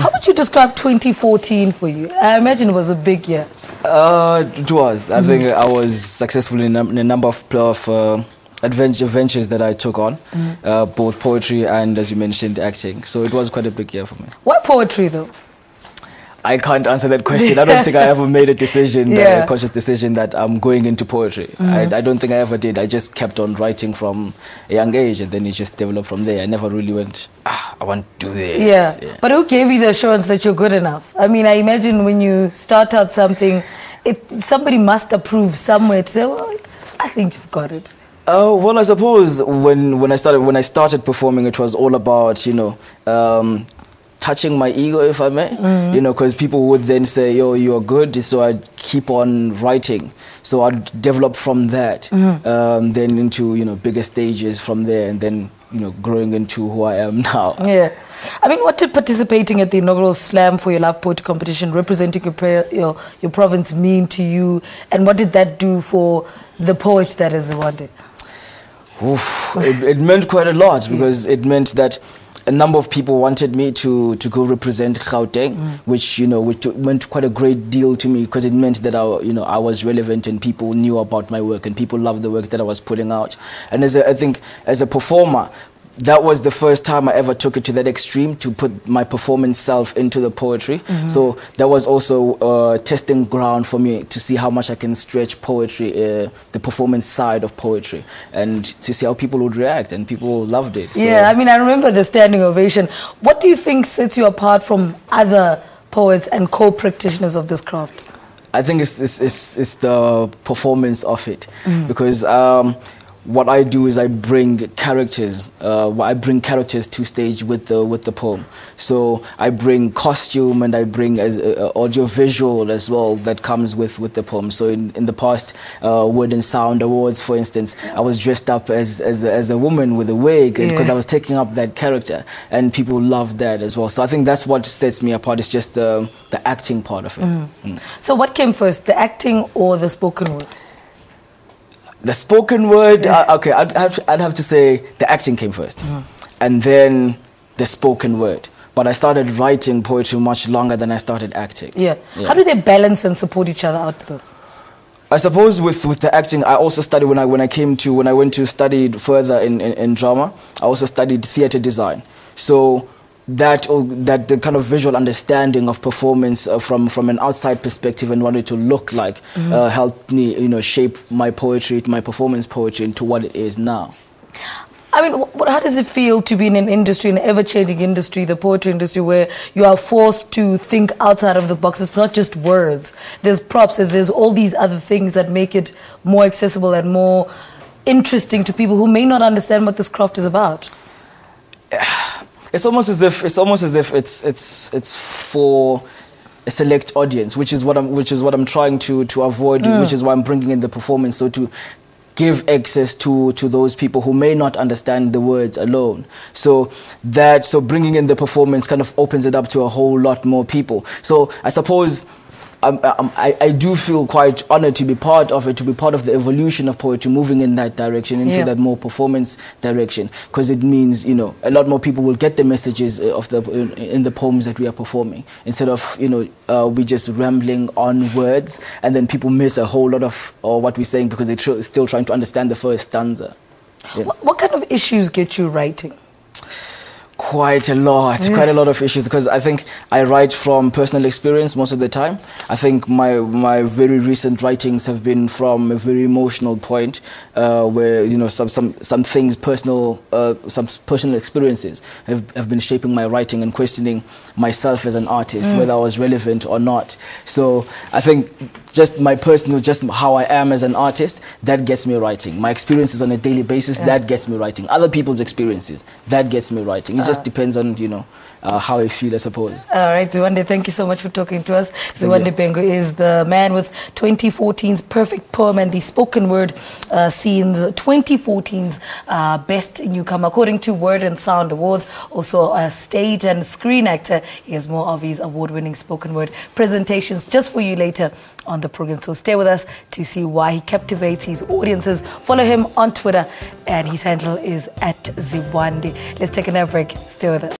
How would you describe 2014 for you? I imagine it was a big year. It was. I think I was successful in a number of adventures that I took on, both poetry and, as you mentioned, acting. So it was quite a big year for me. Why poetry, though? I can't answer that question. I don't think I ever made a decision, a conscious decision that I'm going into poetry. I don't think I ever did. I just kept on writing from a young age, and then it just developed from there. I never really went, I want to do this. Yeah. But who gave you the assurance that you're good enough? I mean, I imagine when you start out something, somebody must approve somewhere to say, well, I think you've got it. Oh, well, I suppose when I started performing, it was all about, touching my ego, if I may, because people would then say, yo, you're good, so I'd keep on writing. So I'd develop from that, then into, bigger stages from there, and then, growing into who I am now. Yeah. I mean, what did participating at the inaugural Slam for Your Love Poetry competition, representing your province, mean to you? And what did that do for the poet that is Zewande? It meant quite a lot, because it meant that a number of people wanted me to go represent Gauteng, which meant quite a great deal to me, because it meant that I was relevant and people knew about my work and people loved the work that I was putting out. And I think as a performer, that was the first time I ever took it to that extreme, to put my performance self into the poetry. So that was also a testing ground for me to see how much I can stretch poetry, the performance side of poetry, and to see how people would react, and people loved it. So. Yeah, I mean, I remember the standing ovation. What do you think sets you apart from other poets and co-practitioners of this craft? I think it's the performance of it, because what I do is I bring characters. I bring characters to stage with the poem. So I bring costume, and I bring audio visual as well that comes with the poem. So in the past Word and Sound Awards, for instance, I was dressed up as a woman with a wig, because I was taking up that character, and people loved that as well. So I think that's what sets me apart. It's just the acting part of it. So what came first, the acting or the spoken word? The spoken word, okay, I'd have to say the acting came first, and then the spoken word. But I started writing poetry much longer than I started acting. Yeah. How do they balance and support each other out though? I suppose with the acting, I also studied when I went to study further in drama. I also studied theatre design. So that the kind of visual understanding of performance from an outside perspective and what it to look like helped me shape my poetry, my performance poetry, into what it is now. I mean, how does it feel to be in an industry, an ever-changing industry, the poetry industry, where you are forced to think outside of the box? It's not just words. There's props, and there's all these other things that make it more accessible and more interesting to people who may not understand what this craft is about. It's almost as if it's for a select audience, which is what I'm trying to avoid, which is why I'm bringing in the performance, so to give access to those people who may not understand the words alone. So bringing in the performance kind of opens it up to a whole lot more people. So I suppose I do feel quite honored to be part of it, to be part of the evolution of poetry, moving in that direction, into that more performance direction, because it means a lot more people will get the messages of in the poems that we are performing, instead of we just rambling on words, and then people miss a whole lot of what we're saying because they're still trying to understand the first stanza. What kind of issues get you writing? Quite a lot of issues, because I think I write from personal experience most of the time. I think my very recent writings have been from a very emotional point, where some things some personal experiences have been shaping my writing and questioning myself as an artist, whether I was relevant or not. So I think just my personal, just how I am as an artist, that gets me writing. My experiences on a daily basis, that gets me writing. Other people's experiences, that gets me writing. It just depends on, how I feel, I suppose. All right, Zewande, thank you so much for talking to us. Zewande Bhengu is the man with 2014's Perfect Poem and the Spoken Word Scenes 2014's Best Newcomer, according to Word and Sound Awards. Also a stage and screen actor. He has more of his award-winning spoken word presentations just for you later on the program. So stay with us to see why he captivates his audiences. Follow him on Twitter, and his handle is @Zewande. Let's take another break. Stay with us.